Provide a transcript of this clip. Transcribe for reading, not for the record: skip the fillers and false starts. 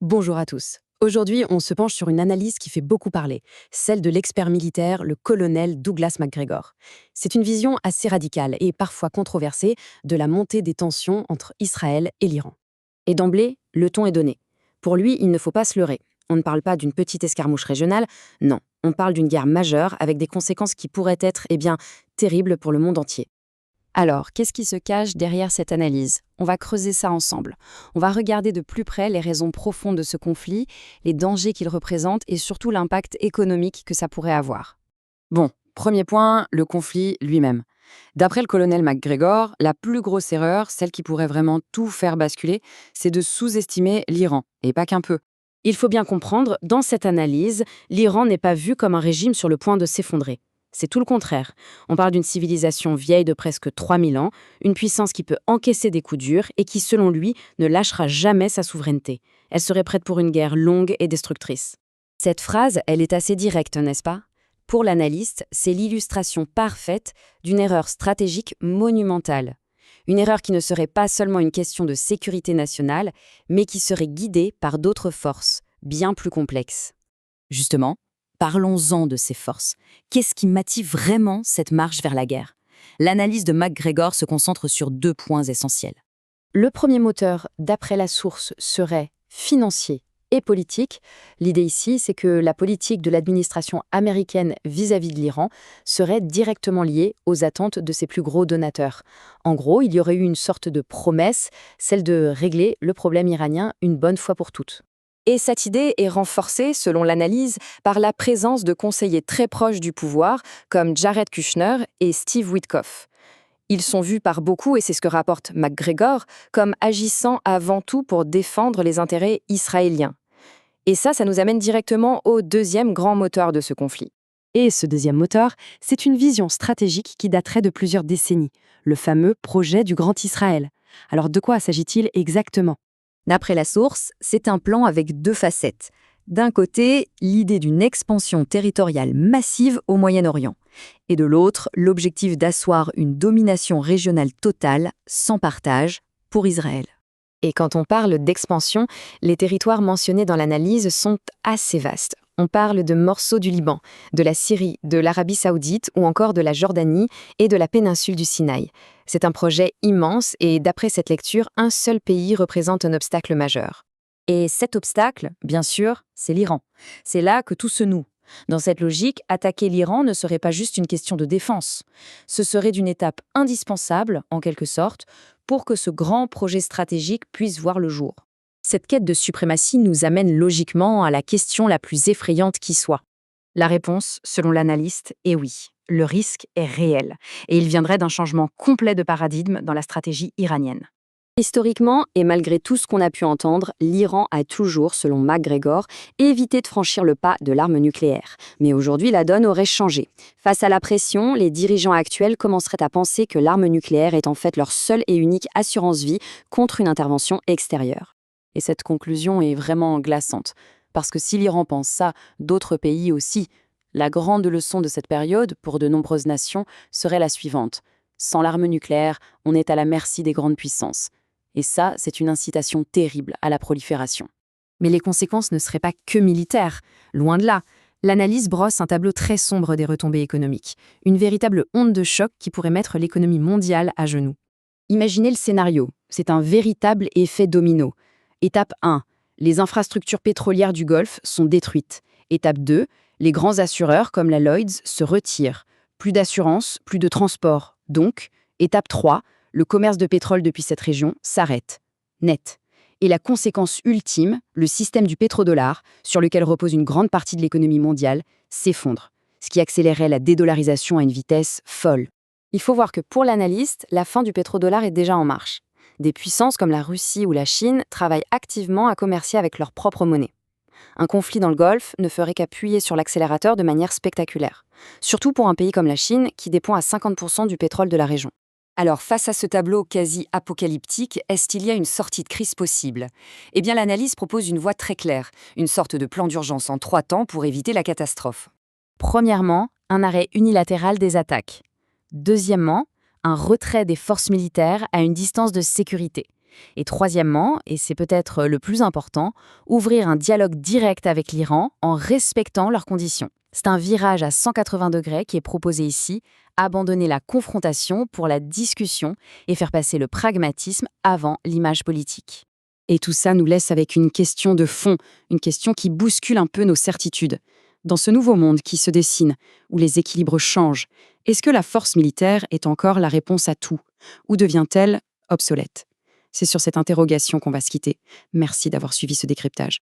Bonjour à tous. Aujourd'hui, on se penche sur une analyse qui fait beaucoup parler, celle de l'expert militaire, le colonel Douglas MacGregor. C'est une vision assez radicale et parfois controversée de la montée des tensions entre Israël et l'Iran. Et d'emblée, le ton est donné. Pour lui, il ne faut pas se leurrer. On ne parle pas d'une petite escarmouche régionale, non, on parle d'une guerre majeure avec des conséquences qui pourraient être, terribles pour le monde entier. Alors, qu'est-ce qui se cache derrière cette analyse? On va creuser ça ensemble. On va regarder de plus près les raisons profondes de ce conflit, les dangers qu'il représente et surtout l'impact économique que ça pourrait avoir. Bon, premier point, le conflit lui-même. D'après le colonel MacGregor, la plus grosse erreur, celle qui pourrait vraiment tout faire basculer, c'est de sous-estimer l'Iran, et pas qu'un peu. Il faut bien comprendre, dans cette analyse, l'Iran n'est pas vu comme un régime sur le point de s'effondrer. C'est tout le contraire. On parle d'une civilisation vieille de presque 3000 ans, une puissance qui peut encaisser des coups durs et qui, selon lui, ne lâchera jamais sa souveraineté. Elle serait prête pour une guerre longue et destructrice. Cette phrase, elle est assez directe, n'est-ce pas? Pour l'analyste, c'est l'illustration parfaite d'une erreur stratégique monumentale. Une erreur qui ne serait pas seulement une question de sécurité nationale, mais qui serait guidée par d'autres forces, bien plus complexes. Justement, parlons-en de ces forces. Qu'est-ce qui motive vraiment cette marche vers la guerre? L'analyse de MacGregor se concentre sur deux points essentiels. Le premier moteur, d'après la source, serait financier et politique. L'idée ici, c'est que la politique de l'administration américaine vis-à-vis de l'Iran serait directement liée aux attentes de ses plus gros donateurs. En gros, il y aurait eu une sorte de promesse, celle de régler le problème iranien une bonne fois pour toutes. Et cette idée est renforcée, selon l'analyse, par la présence de conseillers très proches du pouvoir, comme Jared Kushner et Steve Witkoff. Ils sont vus par beaucoup, et c'est ce que rapporte MacGregor, comme agissant avant tout pour défendre les intérêts israéliens. Et ça nous amène directement au deuxième grand moteur de ce conflit. Et ce deuxième moteur, c'est une vision stratégique qui daterait de plusieurs décennies, le fameux projet du Grand Israël. Alors de quoi s'agit-il exactement? D'après la source, c'est un plan avec deux facettes. D'un côté, l'idée d'une expansion territoriale massive au Moyen-Orient. Et de l'autre, l'objectif d'asseoir une domination régionale totale, sans partage, pour Israël. Et quand on parle d'expansion, les territoires mentionnés dans l'analyse sont assez vastes. On parle de morceaux du Liban, de la Syrie, de l'Arabie saoudite ou encore de la Jordanie et de la péninsule du Sinaï. C'est un projet immense et d'après cette lecture, un seul pays représente un obstacle majeur. Et cet obstacle, bien sûr, c'est l'Iran. C'est là que tout se noue. Dans cette logique, attaquer l'Iran ne serait pas juste une question de défense. Ce serait une étape indispensable, en quelque sorte, pour que ce grand projet stratégique puisse voir le jour. Cette quête de suprématie nous amène logiquement à la question la plus effrayante qui soit. La réponse, selon l'analyste, est oui. Le risque est réel, et il viendrait d'un changement complet de paradigme dans la stratégie iranienne. Historiquement, et malgré tout ce qu'on a pu entendre, l'Iran a toujours, selon MacGregor, évité de franchir le pas de l'arme nucléaire. Mais aujourd'hui, la donne aurait changé. Face à la pression, les dirigeants actuels commenceraient à penser que l'arme nucléaire est en fait leur seule et unique assurance-vie contre une intervention extérieure. Et cette conclusion est vraiment glaçante. Parce que si l'Iran pense ça, d'autres pays aussi. La grande leçon de cette période, pour de nombreuses nations, serait la suivante. Sans l'arme nucléaire, on est à la merci des grandes puissances. Et ça, c'est une incitation terrible à la prolifération. Mais les conséquences ne seraient pas que militaires. Loin de là. L'analyse brosse un tableau très sombre des retombées économiques. Une véritable onde de choc qui pourrait mettre l'économie mondiale à genoux. Imaginez le scénario. C'est un véritable effet domino. Étape 1. Les infrastructures pétrolières du Golfe sont détruites. Étape 2. Les grands assureurs, comme la Lloyds, se retirent. Plus d'assurance, plus de transport. Donc, étape 3. Le commerce de pétrole depuis cette région s'arrête. Net. Et la conséquence ultime, le système du pétrodollar, sur lequel repose une grande partie de l'économie mondiale, s'effondre, ce qui accélérerait la dédollarisation à une vitesse folle. Il faut voir que pour l'analyste, la fin du pétrodollar est déjà en marche. Des puissances comme la Russie ou la Chine travaillent activement à commercer avec leur propre monnaie. Un conflit dans le Golfe ne ferait qu'appuyer sur l'accélérateur de manière spectaculaire, surtout pour un pays comme la Chine qui dépend à 50% du pétrole de la région. Alors, face à ce tableau quasi apocalyptique, est-ce qu'il y a une sortie de crise possible? Eh bien, l'analyse propose une voie très claire, une sorte de plan d'urgence en 3 temps pour éviter la catastrophe. Premièrement, un arrêt unilatéral des attaques. Deuxièmement, un retrait des forces militaires à une distance de sécurité. Et troisièmement, et c'est peut-être le plus important, ouvrir un dialogue direct avec l'Iran en respectant leurs conditions. C'est un virage à 180 degrés qui est proposé ici, abandonner la confrontation pour la discussion et faire passer le pragmatisme avant l'image politique. Et tout ça nous laisse avec une question de fond, une question qui bouscule un peu nos certitudes. Dans ce nouveau monde qui se dessine, où les équilibres changent, est-ce que la force militaire est encore la réponse à tout, ou devient-elle obsolète? C'est sur cette interrogation qu'on va se quitter. Merci d'avoir suivi ce décryptage.